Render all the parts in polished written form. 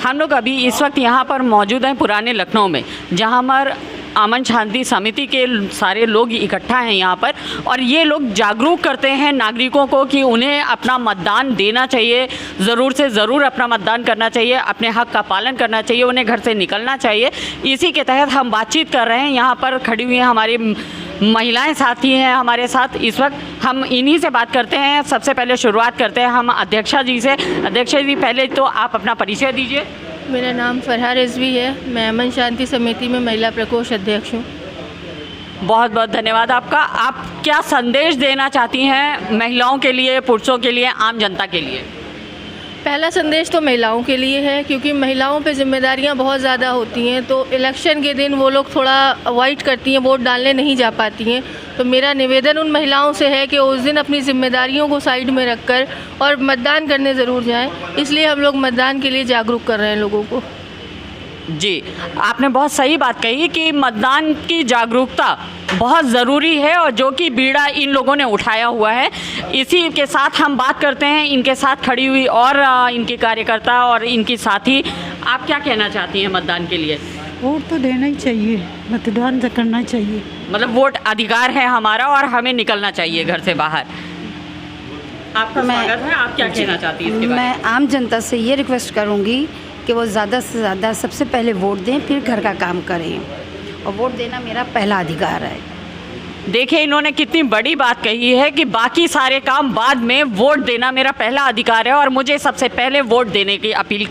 हम लोग अभी इस वक्त यहाँ पर मौजूद हैं पुराने लखनऊ में, जहाँ पर अमन शांति समिति के सारे लोग इकट्ठा हैं यहाँ पर, और ये लोग जागरूक करते हैं नागरिकों को कि उन्हें अपना मतदान देना चाहिए, ज़रूर से ज़रूर अपना मतदान करना चाहिए, अपने हक़ का पालन करना चाहिए, उन्हें घर से निकलना चाहिए। इसी के तहत हम बातचीत कर रहे हैं। यहाँ पर खड़ी हुई हैं हमारी महिलाएं साथी हैं हमारे साथ इस वक्त, हम इन्हीं से बात करते हैं। सबसे पहले शुरुआत करते हैं हम अध्यक्षा जी से। अध्यक्षा जी, पहले तो आप अपना परिचय दीजिए। मेरा नाम फरहा रिजवी है, मैं अमन शांति समिति में महिला प्रकोष्ठ अध्यक्ष हूँ। बहुत बहुत धन्यवाद आपका। आप क्या संदेश देना चाहती हैं महिलाओं के लिए, पुरुषों के लिए, आम जनता के लिए? पहला संदेश तो महिलाओं के लिए है, क्योंकि महिलाओं पे जिम्मेदारियां बहुत ज़्यादा होती हैं, तो इलेक्शन के दिन वो लोग थोड़ा अवॉइड करती हैं, वोट डालने नहीं जा पाती हैं। तो मेरा निवेदन उन महिलाओं से है कि उस दिन अपनी जिम्मेदारियों को साइड में रखकर और मतदान करने ज़रूर जाएं। इसलिए हम लोग मतदान के लिए जागरूक कर रहे हैं लोगों को। जी, आपने बहुत सही बात कही कि मतदान की जागरूकता बहुत ज़रूरी है, और जो कि बीड़ा इन लोगों ने उठाया हुआ है। इसी के साथ हम बात करते हैं इनके साथ खड़ी हुई और इनकी कार्यकर्ता और इनकी साथी। आप क्या कहना चाहती हैं मतदान के लिए? वोट तो देना ही चाहिए, मतदान तो करना चाहिए। मतलब वोट अधिकार है हमारा और हमें निकलना चाहिए घर से बाहर। आपका स्वागत है। आप क्या कहना चाहती हैं इसके बारे में? मैं आम जनता से ये रिक्वेस्ट करूँगी कि वो ज़्यादा से ज़्यादा सबसे पहले वोट दें, फिर घर का काम करें, और वोट देना मेरा पहला अधिकार है। देखिए, इन्होंने कितनी बड़ी बात कही है कि बाकी सारे काम बाद में, वोट देना मेरा पहला अधिकार है और मुझे सबसे पहले वोट देने की अपील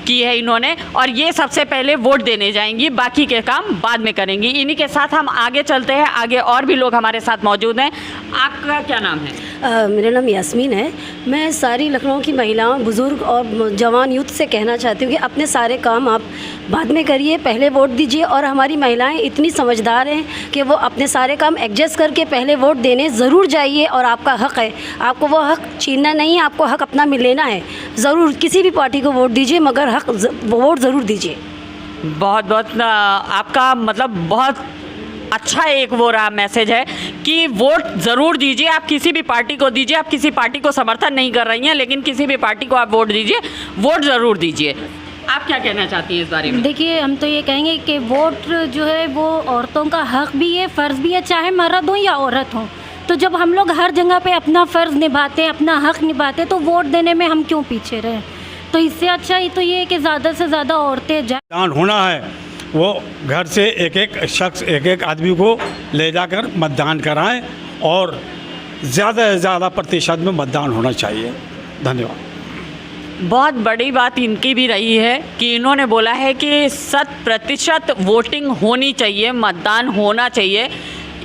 की है इन्होंने, और ये सबसे पहले वोट देने जाएंगी, बाकी के काम बाद में करेंगी। इन्हीं के साथ हम आगे चलते हैं। आगे और भी लोग हमारे साथ मौजूद हैं। आपका क्या नाम है? मेरा नाम यास्मीन है। मैं सारी लखनऊ की महिलाओं, बुज़ुर्ग और जवान यूथ से कहना चाहती हूँ कि अपने सारे काम आप बाद में करिए, पहले वोट दीजिए। और हमारी महिलाएं इतनी समझदार हैं कि वो अपने सारे काम एडजस्ट करके पहले वोट देने ज़रूर जाइए, और आपका हक़ है, आपको वो हक़ छीनना नहीं है, आपको हक़ अपना लेना है। ज़रूर किसी भी पार्टी को वोट दीजिए, मगर वोट ज़रूर दीजिए। बहुत बहुत आपका मतलब बहुत अच्छा एक वो रहा मैसेज है कि वोट ज़रूर दीजिए। आप किसी भी पार्टी को दीजिए, आप किसी पार्टी को समर्थन नहीं कर रही हैं, लेकिन किसी भी पार्टी को आप वोट दीजिए, वोट ज़रूर दीजिए। आप क्या कहना चाहती हैं इस बारे में? देखिए, हम तो ये कहेंगे कि वोट जो है वो औरतों का हक़ भी है, फ़र्ज़ भी है, चाहे मर्द हो या औरत हो। तो जब हम लोग हर जगह पे अपना फ़र्ज़ निभाते हैं, अपना हक़ निभाते हैं, तो वोट देने में हम क्यों पीछे रहें? तो इससे अच्छा ही तो ये है कि ज़्यादा से ज़्यादा औरतें मतदान होना है, वो घर से एक एक शख्स, एक एक आदमी को ले जाकर मतदान कराएं, और ज़्यादा से ज़्यादा प्रतिशत में मतदान होना चाहिए। धन्यवाद। बहुत बड़ी बात इनकी भी रही है कि इन्होंने बोला है कि 100% वोटिंग होनी चाहिए, मतदान होना चाहिए।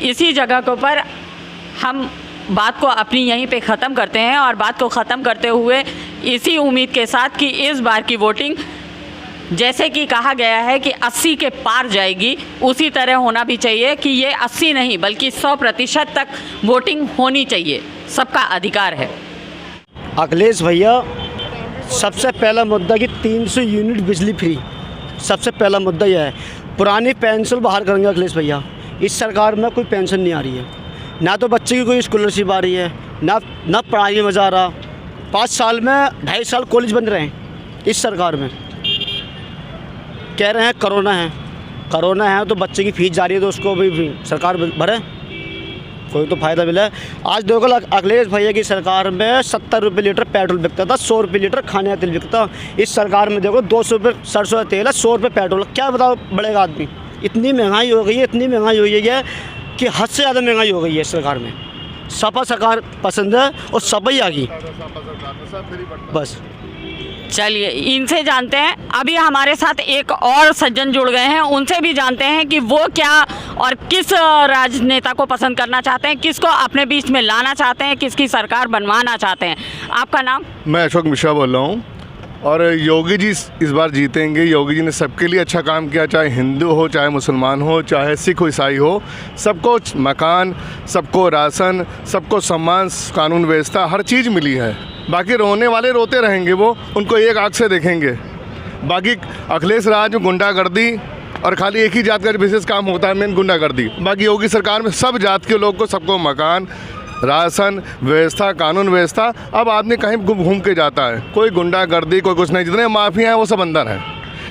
इसी जगह के ऊपर हम बात को अपनी यहीं पे ख़त्म करते हैं, और बात को ख़त्म करते हुए इसी उम्मीद के साथ कि इस बार की वोटिंग जैसे कि कहा गया है कि 80 के पार जाएगी, उसी तरह होना भी चाहिए कि ये 80 नहीं बल्कि 100% तक वोटिंग होनी चाहिए। सबका अधिकार है। अखिलेश भैया, सबसे पहला मुद्दा कि 300 यूनिट बिजली फ्री, सबसे पहला मुद्दा यह है। पुरानी पेंशन बहाल करेंगे अखिलेश भैया। इस सरकार में कोई पेंशन नहीं आ रही है, ना तो बच्चे की कोई स्कॉलरशिप आ रही है, ना पढ़ाई में मज़ा आ रहा। 5 साल में 2.5 साल कॉलेज बन रहे हैं इस सरकार में। कह रहे हैं कोरोना है तो बच्चे की फ़ीस जा रही है, तो उसको भी सरकार भरे, कोई तो फ़ायदा मिला है। आज देखो अखिलेश भैया की सरकार में 70 रुपये लीटर पेट्रोल बिकता था, 100 रुपये लीटर खाने का तेल बिकता। इस सरकार में देखो 200 रुपये सरसों का तेल है, 100 रुपये पेट्रोल। क्या बताओ बढ़ेगा आदमी? इतनी महंगाई हो गई है, इतनी महंगाई हो गई है कि हद से ज़्यादा महंगाई हो गई है इस सरकार में। सपा सरकार पसंद है और सपा ही आ गई बस। चलिए, इनसे जानते हैं। अभी हमारे साथ एक और सज्जन जुड़ गए हैं, उनसे भी जानते हैं कि वो क्या और किस राजनेता को पसंद करना चाहते हैं, किसको अपने बीच में लाना चाहते हैं, किसकी सरकार बनवाना चाहते हैं। आपका नाम? मैं अशोक मिश्रा बोल रहा हूँ, और योगी जी इस बार जीतेंगे। योगी जी ने सबके लिए अच्छा काम किया, चाहे हिंदू हो, चाहे मुसलमान हो, चाहे सिख हो, ईसाई हो, सबको मकान, सबको राशन, सबको सम्मान, कानून व्यवस्था, हर चीज़ मिली है। बाकी रोने वाले रोते रहेंगे, वो उनको एक आँख से देखेंगे। बाकी अखिलेश राज में गुंडागर्दी और खाली एक ही जात का विशेष काम होता है, मेन गुंडागर्दी। बाकी योगी सरकार में सब जात के लोग को, सबको मकान, राशन व्यवस्था, कानून व्यवस्था। अब आदमी कहीं घूम के जाता है, कोई गुंडागर्दी, कोई कुछ नहीं। जितने माफिया हैं वो सब अंदर हैं,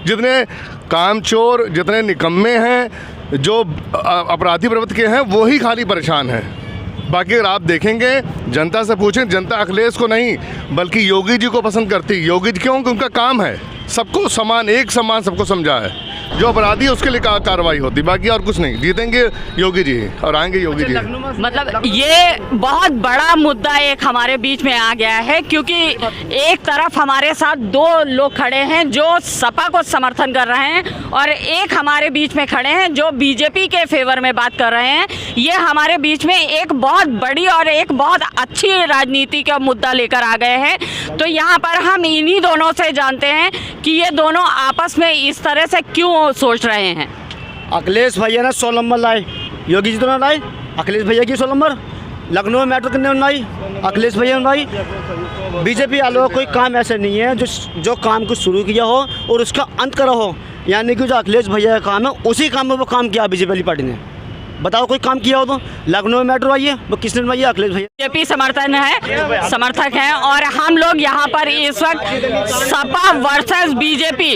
जितने कामचोर, जितने निकम्मे हैं, जो अपराधी प्रवृत्ति के हैं, वो ही खाली परेशान हैं। बाकी अगर आप देखेंगे, जनता से पूछें, जनता अखिलेश को नहीं बल्कि योगी जी को पसंद करती। योगी जी क्यों? क्योंकि उनका काम है सबको समान, एक समान सबको समझा है। जो अपराधी है उसके लिए कार्रवाई होती, बाकी और कुछ नहीं। जीतेंगे योगी जी और आएंगे योगी जी। मतलब ये बहुत बड़ा मुद्दा एक हमारे बीच में आ गया है, क्योंकि एक तरफ हमारे साथ दो लोग खड़े हैं जो सपा को समर्थन कर रहे हैं और एक हमारे बीच में खड़े हैं जो बीजेपी के फेवर में बात कर रहे हैं। ये हमारे बीच में एक बहुत बड़ी और एक बहुत अच्छी राजनीति का मुद्दा लेकर आ गए हैं। तो यहाँ पर हम इन्हीं दोनों से जानते हैं कि ये दोनों आपस में इस तरह से क्यों सोच रहे हैं। अखिलेश भैया ने 100 नंबर लाए, योगी जी तो ना लाए। अखिलेश भैया की 100 नंबर लखनऊ में मेट्रो कितने बनाई? अखिलेश भैया ने बनाई। बीजेपी वालों का कोई काम ऐसा नहीं है जो काम को शुरू किया हो और उसका अंत करा हो। यानी कि जो अखिलेश भैया का काम है उसी काम में वो काम किया बीजेपी वाली पार्टी ने। बताओ कोई काम किया हो तो? लखनऊ में मेट्रो आई है, वो किसने बनाई है? अखिलेश भैया। बीजेपी समर्थक हैं और हम लोग यहाँ पर इस वक्त सपा वर्सेस बीजेपी,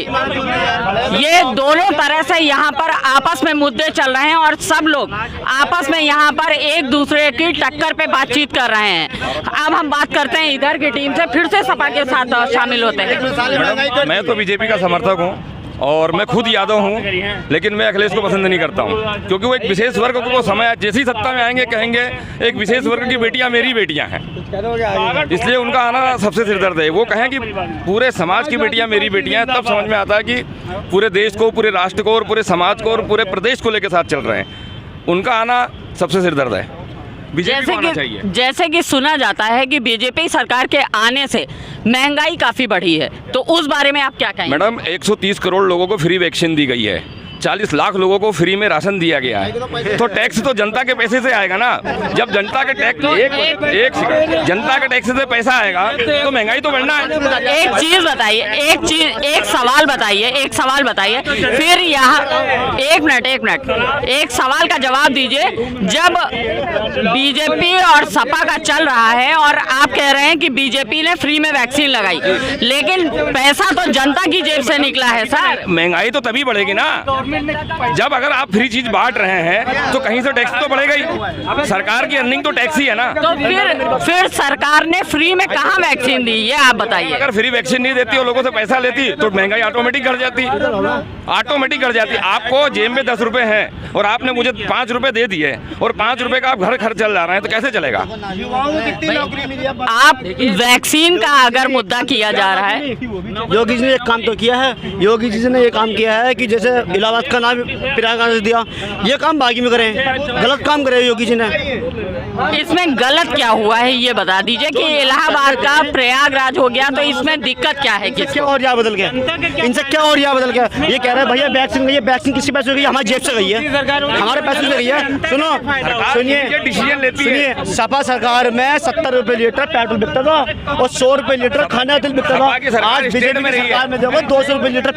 ये दोनों तरह से यहाँ पर आपस में मुद्दे चल रहे हैं और सब लोग आपस में यहाँ पर एक दूसरे की टक्कर पे बातचीत कर रहे हैं। अब हम बात करते हैं इधर की टीम से, फिर से सपा के साथ शामिल होते हैं। मैं तो बीजेपी का समर्थक हूँ और मैं खुद यादव हूँ, लेकिन मैं अखिलेश को पसंद नहीं करता हूँ, क्योंकि वो एक विशेष वर्ग को समय जैसी सत्ता में आएंगे कहेंगे एक विशेष वर्ग की बेटियाँ मेरी बेटियाँ हैं, इसलिए उनका आना सबसे सिरदर्द है। वो कहें कि पूरे समाज की बेटियाँ मेरी बेटियाँ हैं, तब समझ में आता है कि पूरे देश को, पूरे राष्ट्र को और पूरे समाज को और पूरे प्रदेश को लेकर साथ चल रहे हैं। उनका आना सबसे सिरदर्द है। जैसे कि सुना जाता है कि बीजेपी सरकार के आने से महंगाई काफी बढ़ी है, तो उस बारे में आप क्या कहेंगे? मैडम, 130 करोड़ लोगों को फ्री वैक्सीन दी गई है, 40 लाख लोगों को फ्री में राशन दिया गया है। तो टैक्स तो जनता के पैसे से आएगा ना। जब जनता के टैक्स जनता के टैक्स से पैसा आएगा तो महंगाई तो बढ़ना है। एक चीज बताइए, एक सवाल बताइए, फिर यहाँ एक मिनट एक सवाल का जवाब दीजिए। जब बीजेपी और सपा का चल रहा है और आप कह रहे हैं कि बीजेपी ने फ्री में वैक्सीन लगाई, लेकिन पैसा तो जनता की जेब से निकला है सर। महंगाई तो तभी बढ़ेगी ना जब अगर आप फ्री चीज बांट रहे हैं तो कहीं से टैक्स तो बढ़ेगा ही। सरकार की अर्निंग तो टैक्स ही है ना। तो फिर सरकार ने फ्री में कहाँ वैक्सीन दी, ये आप बताइए। अगर फ्री वैक्सीन नहीं देती और लोगों से पैसा लेती तो महंगाई ऑटोमेटिक घट जाती, आपको जेब में 10 रुपए हैं और आपने मुझे 5 रुपए दे दिए और 5 रुपए का आप घर खर्च चल रहे हैं, तो कैसे चलेगा? आप वैक्सीन का अगर मुद्दा किया जा रहा है, योगी जी ने एक काम तो किया है। योगी जी ने ये काम किया है कि जैसे इलाहाबाद का नाम प्रयागराज दिया, ये काम बागी में करें। गलत काम करे योगी जी ने। इसमें गलत क्या हुआ है ये बता दीजिए कि इलाहाबाद का प्रयागराज हो गया, तो इसमें दिक्कत क्या है? क्या और क्या बदल गया इनसे? क्या और क्या बदल गया? ये कह रहे हैं भैया वैक्सीन गई है, वैक्सीन किसी पैसे गई? हमारी जेब से गई है, हमारे पैसे से गई है। सुनिए डिसीजन लेती है। सपा सरकार में 70 रुपए लीटर पेट्रोल बिकता था और 100 रुपए लीटर खाने का तेल बिकता था। आज बीजेपी की सरकार में देखो 200 रुपए लीटर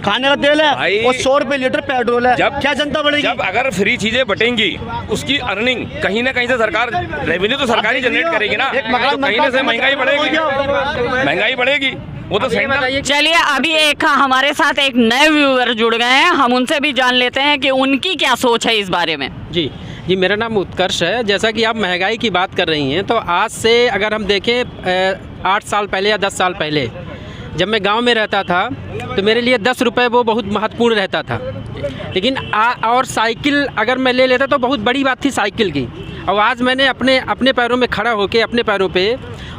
खाने का तेल है और 100 रुपए लीटर पेट्रोल है। क्या जनता बढ़ेगी? जब अगर फ्री चीजें बटेंगी, उसकी अर्निंग कहीं ना कहीं से सरकार, रेवेन्यू तो सरकार ही जनरेट करेगी ना, तो कहीं से महंगाई बढ़ेगी। वो तो सही। चलिए, अभी एक हमारे साथ एक नए व्यूअर जुड़ गए हैं, हम उनसे भी जान लेते हैं कि उनकी क्या सोच है इस बारे में। जी, मेरा नाम उत्कर्ष है। जैसा कि आप महंगाई की बात कर रही हैं, तो आज से अगर हम देखें 8 साल पहले या 10 साल पहले जब मैं गांव में रहता था तो मेरे लिए 10 रुपये वो बहुत महत्वपूर्ण रहता था। लेकिन और साइकिल अगर मैं ले लेता तो बहुत बड़ी बात थी साइकिल की। और आज मैंने अपने पैरों में खड़ा होकर अपने पैरों पे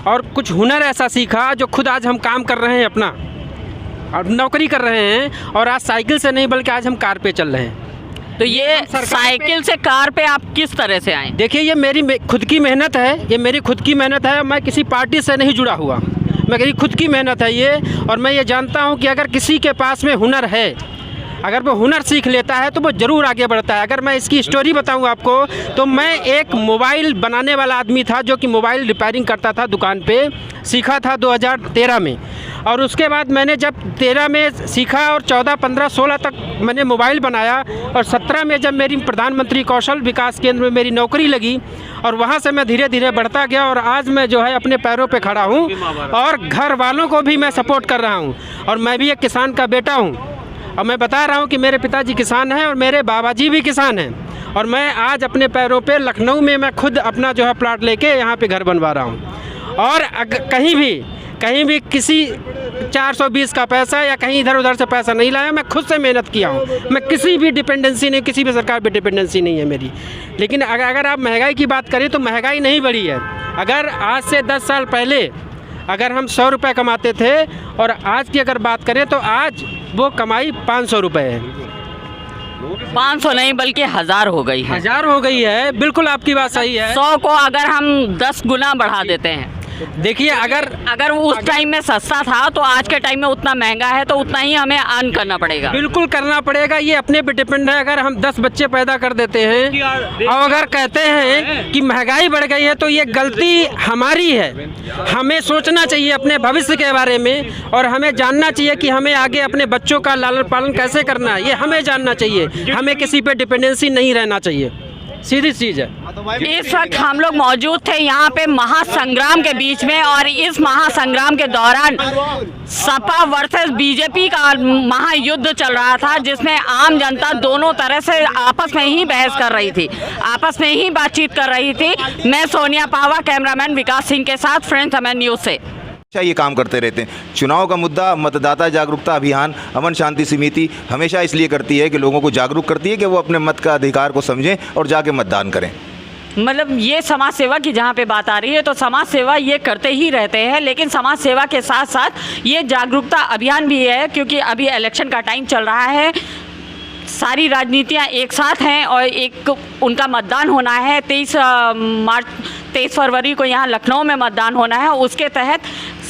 और कुछ हुनर ऐसा सीखा जो खुद आज हम काम कर रहे हैं, अपना और नौकरी कर रहे हैं, और आज साइकिल से नहीं बल्कि आज हम कार पे चल रहे हैं। तो ये साइकिल से कार पे आप किस तरह से आए? देखिए, ये मेरी खुद की मेहनत है, मैं किसी पार्टी से नहीं जुड़ा हुआ, मेरी खुद की मेहनत है ये। और मैं ये जानता हूँ कि अगर किसी के पास में हुनर है, अगर वो हुनर सीख लेता है तो वो ज़रूर आगे बढ़ता है। अगर मैं इसकी स्टोरी बताऊँ आपको, तो मैं एक मोबाइल बनाने वाला आदमी था जो कि मोबाइल रिपेयरिंग करता था दुकान पे, सीखा था 2013 में। और उसके बाद मैंने जब 13 में सीखा और 14, 15, 16 तक मैंने मोबाइल बनाया और 17 में जब मेरी प्रधानमंत्री कौशल विकास केंद्र में मेरी नौकरी लगी और वहाँ से मैं धीरे धीरे बढ़ता गया और आज मैं जो है अपने पैरों पे खड़ा हूँ और घर वालों को भी मैं सपोर्ट कर रहा हूँ। और मैं भी एक किसान का बेटा हूँ और मैं बता रहा हूँ कि मेरे पिताजी किसान हैं और मेरे बाबा जी भी किसान हैं और मैं आज अपने पैरों पे लखनऊ में मैं खुद अपना जो है प्लाट लेके यहाँ पे घर बनवा रहा हूँ। और कहीं भी किसी 420 का पैसा या कहीं इधर उधर से पैसा नहीं लाया, मैं खुद से मेहनत किया हूँ। मैं किसी भी डिपेंडेंसी नहीं, किसी भी सरकार पे डिपेंडेंसी नहीं है मेरी। लेकिन अगर आप महंगाई की बात करें तो महंगाई नहीं बढ़ी है। अगर आज से 10 साल पहले अगर हम 100 रुपये कमाते थे और आज की अगर बात करें तो आज वो कमाई 500 रुपये है। 500 नहीं बल्कि 1000 हो गई है। 1000 हो गई है, बिल्कुल आपकी बात सही है। 100 को अगर हम 10 गुना बढ़ा देते हैं, देखिए अगर उस टाइम में सस्ता था तो आज के टाइम में उतना महंगा है तो उतना ही हमें अर्न करना पड़ेगा। बिल्कुल करना पड़ेगा, ये अपने पे डिपेंड है। अगर हम 10 बच्चे पैदा कर देते हैं और अगर कहते हैं कि महंगाई बढ़ गई है तो ये गलती हमारी है। हमें सोचना चाहिए अपने भविष्य के बारे में और हमें जानना चाहिए कि हमें आगे अपने बच्चों का लालन पालन कैसे करना है, ये हमें जानना चाहिए। हमें किसी पे डिपेंडेंसी नहीं रहना चाहिए, सीधी चीज़ है। इस वक्त हम लोग मौजूद थे यहाँ पे महासंग्राम के बीच में और इस महासंग्राम के दौरान सपा वर्सेस बीजेपी का महायुद्ध चल रहा था, जिसमें आम जनता दोनों तरह से आपस में ही बहस कर रही थी, आपस में ही बातचीत कर रही थी। मैं सोनिया पावा, कैमरामैन विकास सिंह के साथ, फ्रेंड्स अमन न्यूज़ से। ये काम करते रहते हैं। चुनाव का मुद्दा मतदाता जागरूकता अभियान अमन शांति समिति हमेशा इसलिए करती है कि लोगों को जागरूक करती है कि वो अपने मत का अधिकार को समझें और जाके मतदान करें। मतलब ये समाज सेवा की जहाँ पे बात आ रही है तो समाज सेवा ये करते ही रहते हैं, लेकिन समाज सेवा के साथ साथ ये जागरूकता अभियान भी है, क्योंकि अभी इलेक्शन का टाइम चल रहा है। सारी राजनीतियाँ एक साथ हैं और एक उनका मतदान होना है 23 फरवरी को यहाँ लखनऊ में मतदान होना है। उसके तहत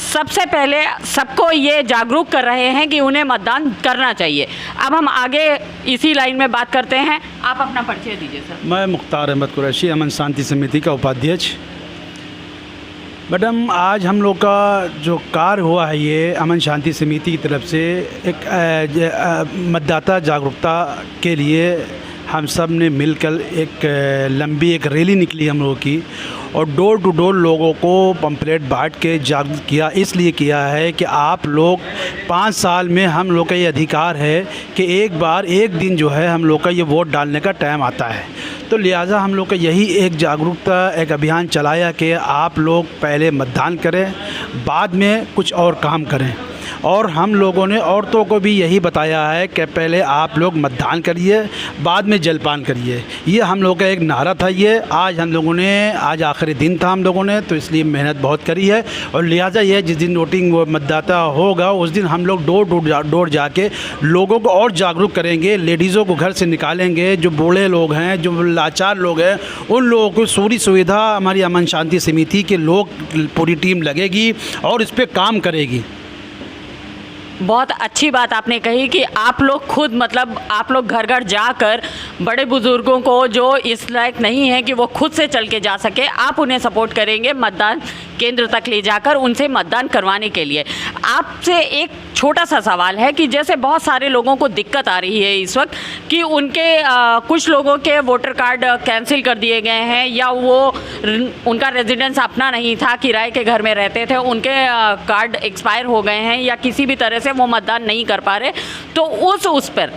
सबसे पहले सबको ये जागरूक कर रहे हैं कि उन्हें मतदान करना चाहिए। अब हम आगे इसी लाइन में बात करते हैं। आप अपना परिचय दीजिए सर। मैं मुख्तार अहमद कुरैशी, अमन शांति समिति का उपाध्यक्ष। मैडम, आज हम लोग का जो कार्य हुआ है ये अमन शांति समिति की तरफ से एक मतदाता जागरूकता के लिए हम सब ने मिलकर एक लंबी एक रैली निकली हम लोगों की और डोर टू डोर लोगों को पंपलेट बांट के जागरूक किया। इसलिए किया है कि आप लोग 5 साल में हम लोग का ये अधिकार है कि एक दिन जो है हम लोग का ये वोट डालने का टाइम आता है, तो लिहाजा हम लोग का यही एक जागरूकता एक अभियान चलाया कि आप लोग पहले मतदान करें, बाद में कुछ और काम करें। और हम लोगों ने औरतों को भी यही बताया है कि पहले आप लोग मतदान करिए, बाद में जलपान करिए। ये हम लोगों का एक नारा था। ये आज हम लोगों ने आज आखिरी दिन था हम लोगों ने, तो इसलिए मेहनत बहुत करी है और लिहाजा ये जिस दिन वोटिंग मतदाता होगा उस दिन हम लोग डोर टू डोर जाके लोगों को और जागरूक करेंगे। लेडीज़ों को घर से निकालेंगे, जो बूढ़े लोग हैं, जो लाचार लोग हैं, उन लोगों को पूरी सुविधा हमारी अमन शांति समिति के लोग पूरी टीम लगेगी और इस पर काम करेगी। बहुत अच्छी बात आपने कही कि आप लोग खुद मतलब आप लोग घर घर जाकर बड़े बुज़ुर्गों को जो इस लायक नहीं है कि वो खुद से चल के जा सके, आप उन्हें सपोर्ट करेंगे मतदान केंद्र तक ले जाकर उनसे मतदान करवाने के लिए। आपसे एक छोटा सा सवाल है कि जैसे बहुत सारे लोगों को दिक्कत आ रही है इस वक्त कि उनके कुछ लोगों के वोटर कार्ड कैंसिल कर दिए गए हैं या वो उनका रेजिडेंस अपना नहीं था, किराए के घर में रहते थे, उनके कार्ड एक्सपायर हो गए हैं या किसी भी तरह से वो मतदान नहीं कर पा रहे, तो उस पर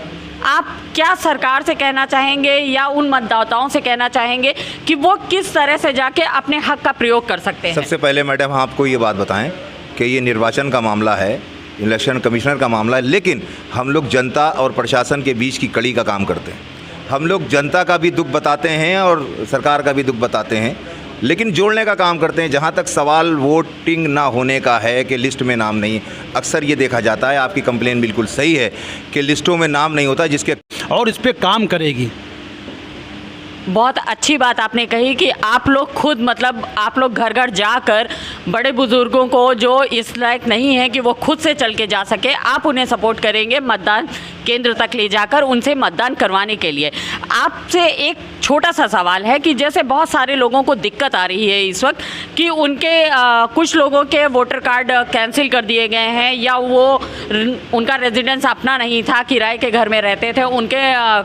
आप क्या सरकार से कहना चाहेंगे या उन मतदाताओं से कहना चाहेंगे कि वो किस तरह से जाके अपने हक का प्रयोग कर सकते हैं? सबसे पहले मैडम आपको ये बात बताएं कि ये निर्वाचन का मामला है, इलेक्शन कमिश्नर का मामला है, लेकिन हम लोग जनता और प्रशासन के बीच की कड़ी का काम करते हैं। हम लोग जनता का भी दुख बताते हैं और सरकार का भी दुख बताते हैं, लेकिन जोड़ने का काम करते हैं। जहाँ तक सवाल वोटिंग ना होने का है कि लिस्ट में नाम नहीं, अक्सर ये देखा जाता है, आपकी कंप्लेन बिल्कुल सही है कि लिस्टों में नाम नहीं होता जिसके, और इस पर काम करेगी। बहुत अच्छी बात आपने कही कि आप लोग खुद मतलब आप लोग घर घर जाकर बड़े बुज़ुर्गों को जो इस लायक नहीं है कि वो खुद से चल के जा सके, आप उन्हें सपोर्ट करेंगे मतदान केंद्र तक ले जाकर उनसे मतदान करवाने के लिए। आपसे एक छोटा सा सवाल है कि जैसे बहुत सारे लोगों को दिक्कत आ रही है इस वक्त कि उनके कुछ लोगों के वोटर कार्ड कैंसिल कर दिए गए हैं, या वो उनका रेजिडेंस अपना नहीं था, किराए के घर में रहते थे, उनके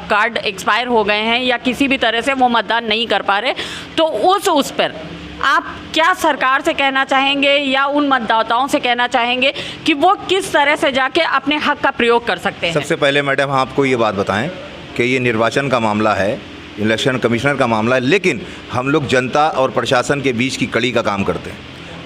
कार्ड एक्सपायर हो गए हैं या किसी भी तरह से वो मतदान नहीं कर पा रहे, तो उस पर आप क्या सरकार से कहना चाहेंगे या उन मतदाताओं से कहना चाहेंगे कि वो किस तरह से जाके अपने हक का प्रयोग कर सकते हैं? सबसे पहले मैडम आपको ये बात बताएं कि ये निर्वाचन का मामला है, इलेक्शन कमिश्नर का मामला है, लेकिन हम लोग जनता और प्रशासन के बीच की कड़ी का काम करते हैं।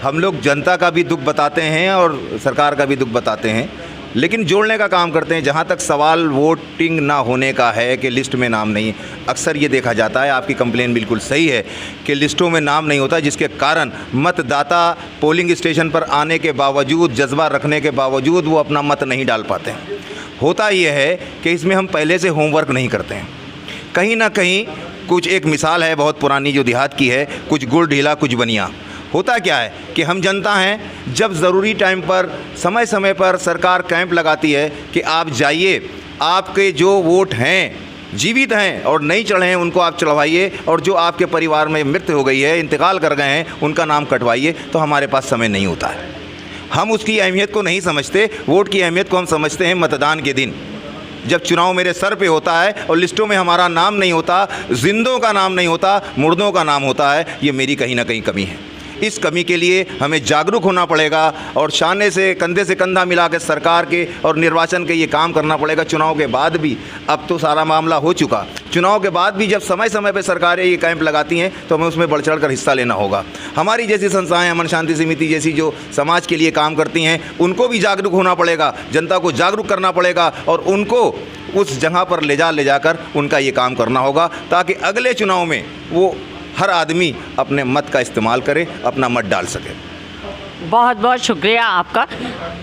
हम लोग जनता का भी दुख बताते हैं और सरकार का भी दुख बताते हैं, लेकिन जोड़ने का काम करते हैं। जहाँ तक सवाल वोटिंग ना होने का है कि लिस्ट में नाम नहीं, अक्सर ये देखा जाता है, आपकी कंप्लेन बिल्कुल सही है कि लिस्टों में नाम नहीं होता, जिसके कारण मतदाता पोलिंग स्टेशन पर आने के बावजूद, जज्बा रखने के बावजूद वो अपना मत नहीं डाल पाते हैं। होता ये है कि इसमें हम पहले से होमवर्क नहीं करते हैं। कहीं ना कहीं कुछ एक मिसाल है बहुत पुरानी जो देहात की है, कुछ गुड़ ढीला कुछ बनिया। होता क्या है कि हम जनता हैं, जब ज़रूरी टाइम पर समय समय पर सरकार कैंप लगाती है कि आप जाइए, आपके जो वोट हैं, जीवित हैं और नहीं चढ़े हैं, उनको आप चढ़वाइए, और जो आपके परिवार में मृत्यु हो गई है, इंतकाल कर गए हैं, उनका नाम कटवाइए, तो हमारे पास समय नहीं होता है। हम उसकी अहमियत को नहीं समझते। वोट की अहमियत को हम समझते हैं मतदान के दिन, जब चुनाव मेरे सर पे होता है और लिस्टों में हमारा नाम नहीं होता, जिंदों का नाम नहीं होता, मुर्दों का नाम होता है। ये मेरी कहीं ना कहीं कमी है। इस कमी के लिए हमें जागरूक होना पड़ेगा और शाने से कंधा मिला के सरकार के और निर्वाचन के ये काम करना पड़ेगा। चुनाव के बाद भी, अब तो सारा मामला हो चुका, चुनाव के बाद भी जब समय समय पर सरकारें ये कैंप लगाती हैं तो हमें उसमें बढ़ चढ़ कर हिस्सा लेना होगा। हमारी जैसी संस्थाएं, अमन शांति समिति जैसी जो समाज के लिए काम करती हैं, उनको भी जागरूक होना पड़ेगा, जनता को जागरूक करना पड़ेगा और उनको उस जगह पर ले जाकर उनका ये काम करना होगा, ताकि अगले चुनाव में वो हर आदमी अपने मत का इस्तेमाल करे, अपना मत डाल सके। बहुत बहुत शुक्रिया आपका।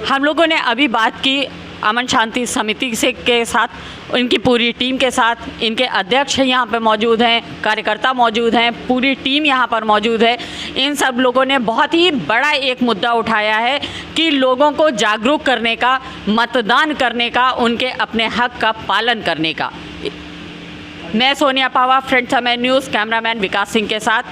हम लोगों ने अभी बात की अमन शांति समिति से के साथ, इनकी पूरी टीम के साथ। इनके अध्यक्ष यहाँ पे मौजूद हैं, कार्यकर्ता मौजूद हैं, पूरी टीम यहाँ पर मौजूद है। इन सब लोगों ने बहुत ही बड़ा एक मुद्दा उठाया है कि लोगों को जागरूक करने का, मतदान करने का, उनके अपने हक का पालन करने का। मैं सोनिया पावा, फ्रेंड समय न्यूज़, कैमरामैन विकास सिंह के साथ।